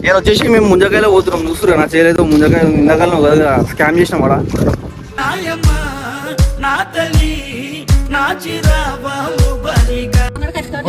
నేను వచ్చేసి మేము ముంజకాయలో పోతున్నాం. చూస్తున్నా నా చేయలేదు ముంజకాయ ఇందాకాలం కదా స్కామ్ చేసినాం కూడా.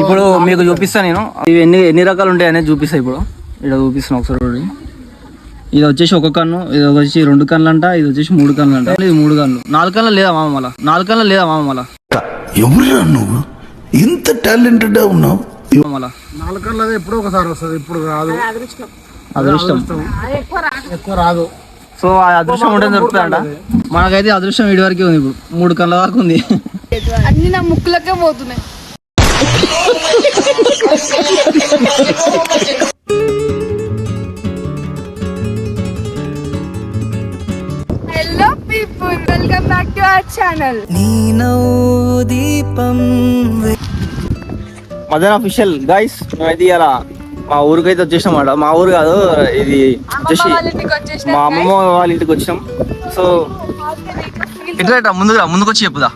ఇప్పుడు మీకు చూపిస్తాను నేను ఇవి ఎన్ని రకాలు ఉంటాయి అనేది చూపిస్తాను. ఇప్పుడు ఇక్కడ చూపిస్తున్నాను ఒకసారి. ఇది వచ్చేసి ఒక కన్ను, ఇది వచ్చేసి 2 కన్నులు అంట, ఇది వచ్చేసి 3 కన్నులు అంట, ఇది 3 కన్నులు. 4 కన్నులు లేదా మామ మళ్ళా? 4 కన్నులు లేదా మామ మళ్ళా? ఎవరురా నువ్వు ఇంత టాలెంటెడ్ ఉన్నావు? మళ్ళా 4 కన్నులు ఎప్పుడో ఒకసారి వస్తుంది, ఇప్పుడు రాదు. అదృష్టం ఎక్కువ రాదు. సో ఆ అదృష్టం ఉంటే దొరుకుతుందంట. మనకైతే అదృష్టం వీడి వరకే ఉంది. ఇప్పుడు 3 కన్నుల వరకు ఉంది. అన్ని నా ముక్కులకే పోతున్నాయి. Hello people, welcome back to our channel. Madan official guys, మేమైతే ఇలా మా ఊరికైతే వచ్చేసాం అన్నమాట. మా ఊరు కాదు, ఇది వచ్చేసి మా అమ్మమ్మ వాళ్ళ ఇంటికి వచ్చినాం. సో ఇట్లా ముందుకు వచ్చి చెప్పుదా.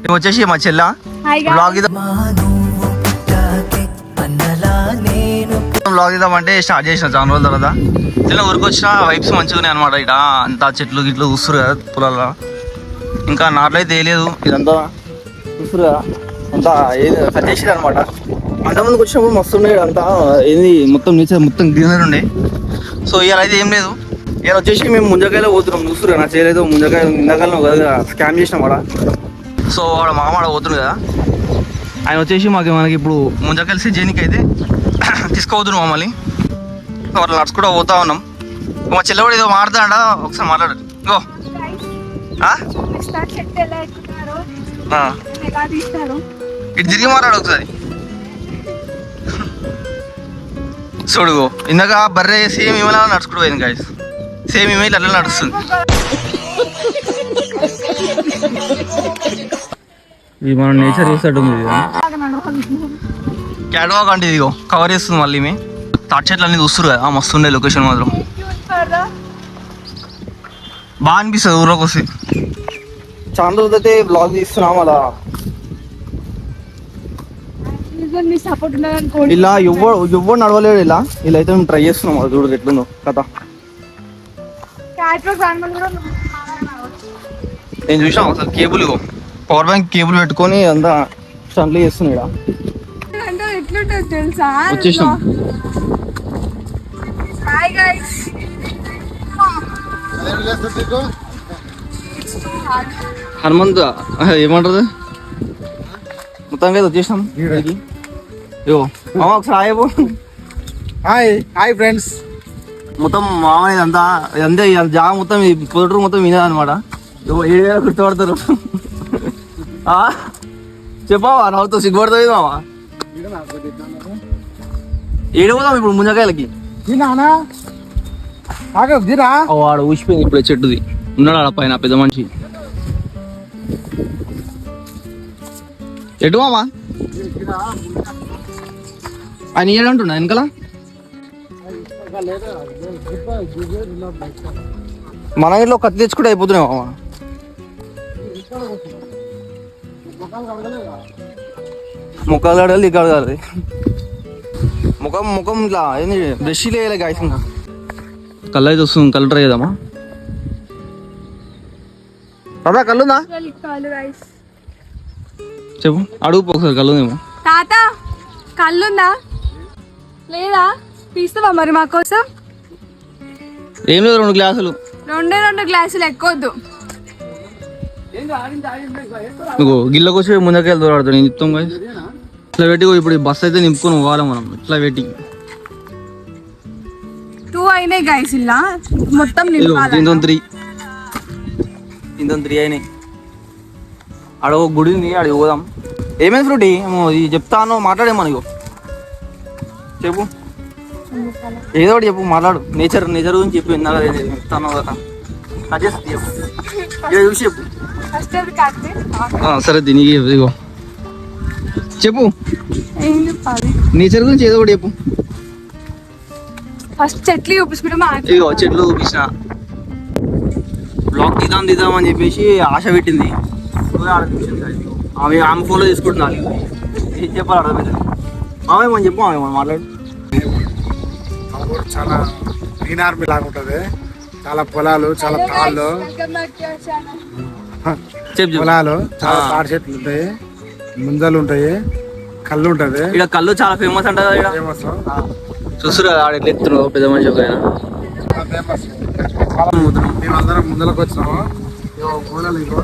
మేము వచ్చేసి మా చెల్ల బ్లాగ్ ఇద్దామంటే స్టార్ట్ చేసిన చాలా రోజుల తర్వాత. చిన్న ఊరికి వచ్చిన వైబ్స్ మంచిగా ఉన్నాయి అనమాట. ఇట అంతా చెట్లు గిట్లు చూస్తురు కదా పొలాల్లో. ఇంకా నాట్లు అయితే వేయలేదు, ఇదంతా చూస్తురు కదా అంతా ఏది కట్ చేసేది అనమాట. అంతమందికి వచ్చినప్పుడు మస్తు ఉండే అంతా ఏంది మొత్తం నేచర్ మొత్తం గ్రీనరీ ఉండే. సో ఇవాళ అయితే ఏం లేదు. ఇవాళ వచ్చేసి మేము ముంజకాయలో పోతున్నాం. చూస్తురు నా చేయలేదు ముంజకాయ ఇందాకాలం కదా స్కామ్ చేసినాం కూడా. సో వాడు మామాడ పోతుంది కదా, ఆయన వచ్చేసి మనకి ఇప్పుడు ముంజకాయలు సీజన్కి అయితే తీసుకోవద్దు మమ్మల్ని. వాళ్ళు నడుచుకుంటూ పోతా ఉన్నాం. మా చెల్లె కూడా ఏదో మాట్లాడా, ఒకసారి మాట్లాడు. గో ఇటు తిరిగి మాట్లాడు ఒకసారి. చూడు ఇందాక బర్రె సేమ్ ఇమేలా నడుచుకుంటూ పోయింది గాయస్. సేమ్ ఇమేల్ అట్లా నడుస్తుంది. ఇది మనం నేచర్ చేసేటట్టుంది. క్యాట్ వాక్ అంటే ఇదిగో కవర్ చేస్తుంది మళ్ళీ. మీ తాటి చెట్లు అన్ని చూస్తురు కదా, మస్తు ఉండే లొకేషన్ మాత్రం. బాగా అనిపిస్తుంది ఊర్లోకి వస్తే. చాలా రోజులు అయితే బ్లాగ్ తీస్తున్నాం అలా. ఇలా ఎవ్వరు నడవలేడు. ఇలా అయితే మేము ట్రై చేస్తున్నాం. అది చూడదు ఎట్లుందో కథ. నేను చూసాం అసలు కేబుల్, పవర్ బ్యాంక్ కేబుల్ పెట్టుకొని అంతా స్టంట్లు చేస్తున్నాడు. ఎట్లుంటుంది తెలుసా? వచ్చేసాం. Hi guys. హనుమంత్ ఏమంటారు మొత్తానికి అయితే వచ్చేసాం. ఒకసారి హాయ్ ఫ్రెండ్స్. మొత్తం మామూలు అంతా అంతే జాగా మొత్తం పొదటూరు మొత్తం వినేది అనమాట. 7,000 గుర్తుపడతారు. చెప్పావా నవ్వుతో సిగ్గుపడుతుంది మావా. ఏడిపోదాం ఇప్పుడు ముంజకాయలకి. వాడు ఊసిపోయింది ఇప్పుడు చెట్టుది. ఉన్నాడు ఆడ పైన పెద్ద మనిషి. ఎటు మామా ఆయన ఏడంటున్నా వెనకాల. మన ఇంట్లో కత్తి తెచ్చుకుంటే అయిపోతున్నాయి మామా. ముఖాలు కడగాలి, ఇక్కడ కడగాలి. ముఖం ఇట్లా ఏంది బ్రష్ వేయాలి గాయస్. ఇంకా కళ్ళు అయితే వస్తుంది. కళ్ళు ట్రై చేద్దామా? బాబా కళ్ళుందా చెప్పు, అడుగు ఒకసారి. కళ్ళుందేమో తాత, కళ్ళుందా లేదా? తీస్తావా మరి మా కోసం? ఏం లేదు, 2 గ్లాసులు. 2 గ్లాసులు ఎక్కువద్దు. నువ్వు గిల్లకు వచ్చి ముందకాయలు దూరాడుతావు. నేను చెప్తాం గాయస్. ఇట్లా పెట్టి ఇప్పుడు బస్ అయితే నింపుకొని పోవాలి మనం. ఇట్లా పెట్టి 2 అయినాయి గైస్. ఇలా మొత్తం దీంతో 3 అయినాయి. ఆడ ఒక గుడి ఉంది, ఆడికి పోదాం. ఏమైంది ఫ్రూటీ ఇది చెప్తాను, మాట్లాడేమో. చెప్పు, ఏదో ఒకటి చెప్పు, మాట్లాడు. నేచర్ గురించి చెప్పు. ఇందాక చెప్తాను కదా, చూసి చెప్పు. సరే దీనికి ఇదిగో చెప్పు. నేచర్ గురించి ఏదో ఒకటి చెప్పు. ఫస్ట్ చెట్లు చూపించుకుంటే ఇదిగో చెట్లు చూపించిన. బ్లాగ్ తీద్దాం అని చెప్పేసి ఆశ పెట్టింది. ఆమె ఫోన్లో తీసుకుంటున్నాను. ఏం చెప్పాలి అర్థమైంది. ఆమె చెప్పు, ఆమె మాట్లాడు. చాలా గ్రీన్ ఆర్మీ లాగా ఉంటది. చాలా పొలాలు, చాలా తాళ్ళు, welcome back to our channel. చెప్పు పొలాలు, చాలా తాడి చెట్లు ఉంటాయి, ముంజలు ఉంటాయి, కళ్ళు ఉంటది. ఇక్కడ కళ్ళు చాలా ఫేమస్ అంట కదా. ఫేమస్ చూస్తురు కదా ఆడ ఎట్లా ఎత్తున్నారు పెద్ద మనిషి ఒక ఆయన. ఫేమస్. మేము అందరం ముందరకు వచ్చినాము. ఇగో గోడలు, ఇగో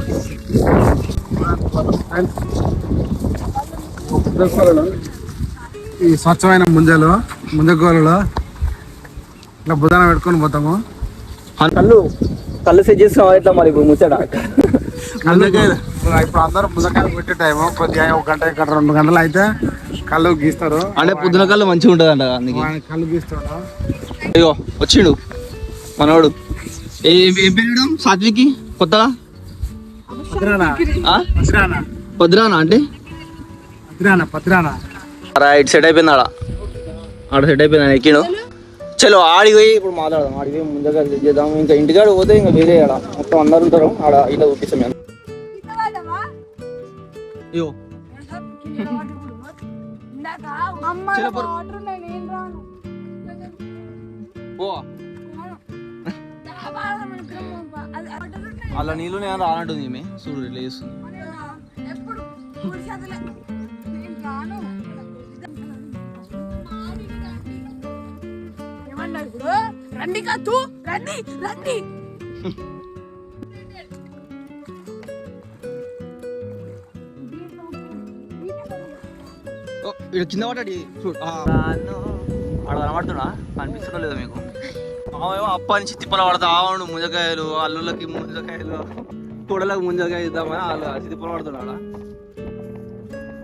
ముంజలు, ఈ స్వచ్ఛమైన ముంజగోళలు ఇట్లా బుధాన పెట్టుకొని పోతాము. కళ్ళు సెట్ చేస్తున్నావా ఇట్లా మరి ఇప్పుడు ముచ్చట? ఇప్పుడు అందరూ ముందకాయలు పెట్టే టైము కొద్దిగా 1 గంట ఇక్కడ 2 గంటలు అయితే కళ్ళు గీస్తారు. అంటే పొద్దున కళ్ళు మంచిగా ఉంటుంది అంట అందుకే కళ్ళు గీస్తాడు. అయ్యో వచ్చిండు మనవాడు. ఏం పేరు సాత్వికి కొత్తగా? పద్రానా అంటే పత్రానా రైట్ సెట్ అయిపోయింది. ఆడ సెట్ అయిపోయింది. ఎక్కిడు. చలో ఆడికి పోయి ఇప్పుడు మాట్లాడదాం. ఆడికి పోయి ముందుగా సెట్ చేద్దాం. ఇంకా ఇంటికాడ పోతే ఇంకా వేరే ఆడ మొత్తం అందరు ఉంటారు. ఆడ ఇలా చూపిస్తాం మేము. అయ్యో అలా నీళ్ళు నేను రానంటుంది ఈమె. చూడు ఇట్లా చేస్తుంది. రండి కాదు, రండి రండి. ఇక్కడ కింద పడ్డాడు చూడు. ఆడ కనబడుతున్నా కనిపిస్తుందో లేదో మీకు? మామేమో అప్ప నుంచి తిప్పలు పడతా ఆవును ముంజకాయలు, అల్లులకి ముంజకాయలు, కూడలకు ముంజకాయ ఇద్దామని వాళ్ళు తిప్పలు పడుతున్నాడా.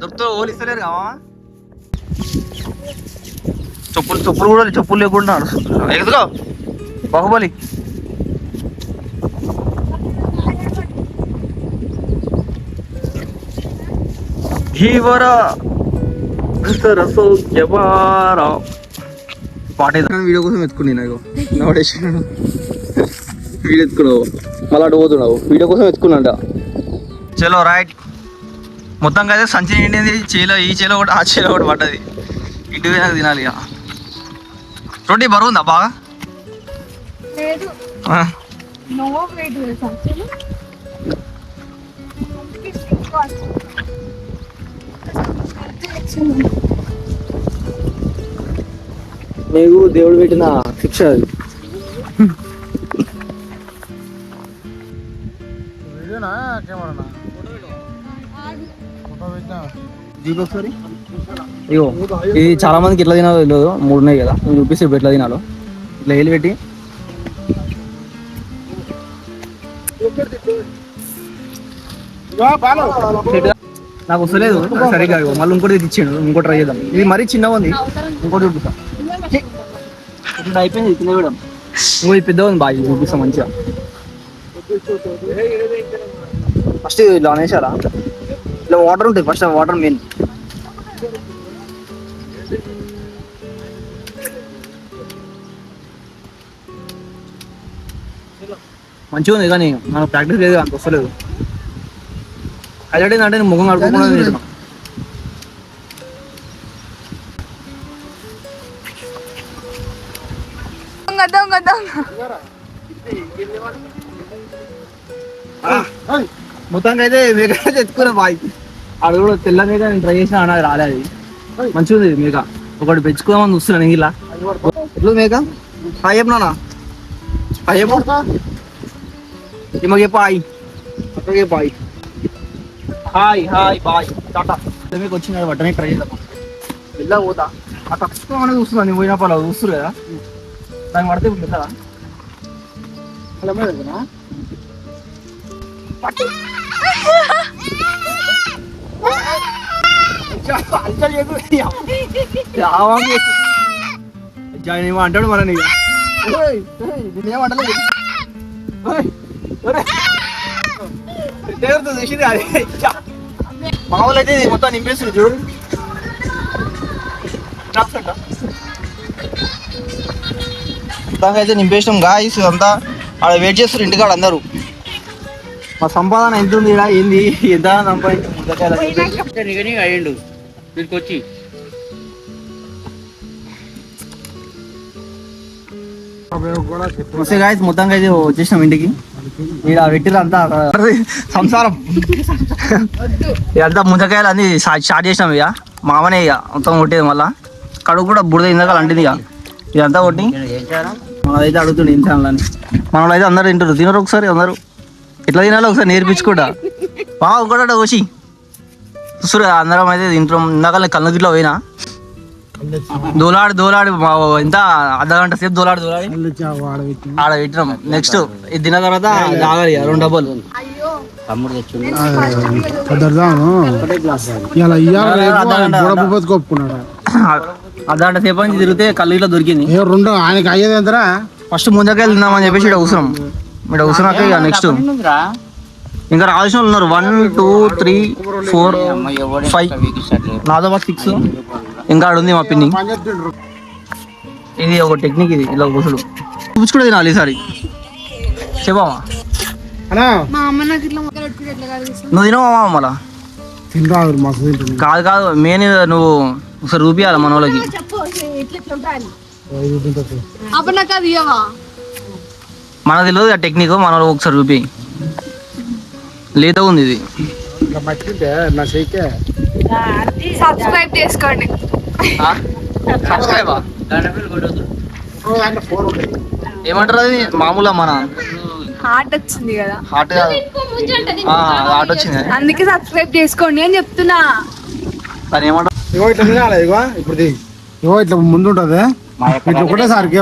దొరుకుతూ ఓలు ఇస్తలేరు కావా? చెప్పులు కూడా చెప్పులు లేకుండా నడుస్తుంటారు. ఎదుగా బాహుబలి. ధీవరా పాట వీడియో కోసం ఎత్తుకుని నాకు నోటేషన్ వీడియో ఎత్తుకున్నావు మళ్ళీ అటు పోతున్నావు. వీడియో కోసం ఎత్తుకున్నాంట. చలో రైట్. మొత్తం అయితే సంచి నిండింది. చేలో ఈ చేలో ఒకటి ఆ చేలో ఒకటి పడ్డది. ఇటు నాకు తినాలి. ఇక రొట్టి బరువు ఉందా బాగా? లేదు, నో వెయిట్ తెలుసా. నీకు దేవుడు పెట్టిన శిక్ష అది. వీడియోనా కెమెరానా? ఫోటో పెట్టినా ఒకసారి. ఇగో ఇది చాలా మందికి ఎట్లా తినాలో తెలియదు. 3 ఉన్నాయి కదా, నేను చూపిస్తే ఇప్పుడు ఎట్లా తినాలో. ఇట్లా వేలు పెట్టి నాకు వస్తలేదు సరిగ్గా. మళ్ళీ ఇంకోటి ఇచ్చిండు. ఇంకోటి ట్రై చేద్దాం. ఇది మరీ చిన్నగా ఉంది. ఇంకోటి చూపిస్తా. ఇప్పుడు అయిపోయింది తినవేయడం. ఇంకోటి పెద్దగా ఉంది బాగా. చూపిస్తా మంచిగా. ఫస్ట్ ఇలా అనేసారా? ఇలా వాటర్ ఉంటాయి. First water main. మంచిగా ఉంది కానీ మనకు ప్రాక్టీస్ లేదు, అంత వస్తలేదు. హైలైట్ ఏంటంటే నేను ముఖం కడుక్కోకుండా తింటున్నాను. దొంగ దొంగ. మొత్తానికి అయితే మేక తెచ్చుకున్నా బాయ్. అది కూడా తెల్ల మేక నేను ట్రై చేసిన అన్నది రాలేదు. మంచిగా ఉంది మేక. ఒకటి పెంచుకోమని చూస్తున్నాను. ఇలా ఎట్లా మేక? హాయ్ చెప్పనా? హాయ్ చెప్పు. చెప్పు హాయ్. అక్కడికి bye. Hi hi bye tata. మీకు వచ్చిన పట్టనే ట్రై చేద్దాం. వెళ్ళా పోతా. ఆ తక్కువ చూస్తున్నాను. నేను పోయినప్పుడు అలా చూస్తారు కదా, దాన్ని పడితే ఇప్పుడు వెళ్తారా? అంటాడు మన నేనేమంటలేదు. మామూలు అయితే మొత్తం నింపేస్తుంది చూడు. మొత్తానికి అయితే నింపేసినాం గాయస్. అంతా ఆడ వెయిట్ చేస్తారు ఇంటికాడ అందరూ. మా సంపాదన ఎంత ఉంది? ఏంది ఎంత సంపాదించి అయ్యిండు వీటికి వచ్చి. వస్తే గాయస్ మొత్తంగా అయితే వచ్చేసినాం ఇంటికి. ఇక్కడ పెట్టిరు అంతా సంసారం ఇదంతా ముందకాయలు అన్ని స్టార్ట్ చేసినాం. ఇక మామనే ఇక మొత్తం కొట్టేది. మళ్ళా కడుగు కూడా బుడద ఇందాక అంటింది. ఇక ఇదంతా కొట్టి మనదైతే అడుగుతుండే ఏం తినాలని. మనలో అయితే అందరు తినరు ఒకసారి. అందరూ ఎట్లా తినాలో ఒకసారి నేర్పించుకుంటా. ఇంకోట వచ్చి చూసురు అందరం అయితే తింటాం. ఇందాక కళ్ళు గిట్లో పోయినా దోలాడి ఎంత అర్ధగంట సేపు దోలాడి ఆడ పెట్టినాం. నెక్స్ట్ ఇది తిన్న తర్వాత తాగాలి 2 డబ్బాలు. అర్ధగంట సేపు నుంచి తిరిగితే కళ్ళు ఇట్లా దొరికింది. ఆయనకి అయ్యేది ఎంతరా? ఫస్ట్ ముందకాయలు తిందామని చెప్పేసి ఇక్కడ కూర్చున్నాం. ఇక్కడ కూర్చున్నాక ఇక నెక్స్ట్ ఇంకా రావాల్సిన వాళ్ళు ఉన్నారు. 1 2 3 4 5 నాతో పాటు 6 ఇంకా ఆడ ఉంది మా పిన్ని. ఇది ఒక టెక్నిక్. ఇది ఇలా కూసుడు కూడా తినాలి ఈసారి. చెప్పామా నువ్వు తినవా మళ్ళా? కాదు మెయిన్ నువ్వు ఒకసారి చూపియాలి మన వాళ్ళకి. మనకు తెలియదు ఆ టెక్నిక్. మన వాళ్ళకి ఒకసారి చూపి. లేత ఉంది ఇది. సబ్స్క్రైబ్ చేసుకోండి. సబ్స్క్రైబ్ ఏమంటారు అది? మామూలుగా మన హార్ట్ వచ్చింది కదా. హార్ట్ కాదు, హార్ట్ వచ్చింది. అందుకే సబ్స్క్రైబ్ చేసుకోండి అని చెప్తున్నా. దాని ఏమంటారు? ఇగో ఇట్లా తినాలి. ఇప్పుడు ఇగో ఇట్లా ముందు ఉంటుంది. ఇట్లా ఒకటేసారికి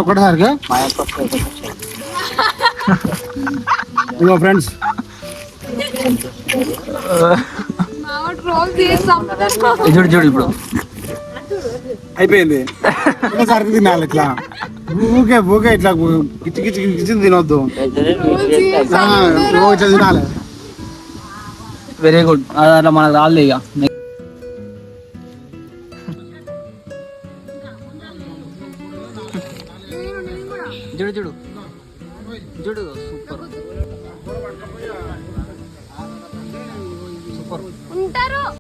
ఇగో ఫ్రెండ్స్ చూడు ఇప్పుడు అయిపోయింది. ఒకటేసారికి తినాలి. ఇట్లా ఊకే ఇట్లా కిచి తినొద్దు. ఇట్లా తినాలి. Very good. అట్లా మనకు రాలే ఇక. చూడు సూపర్.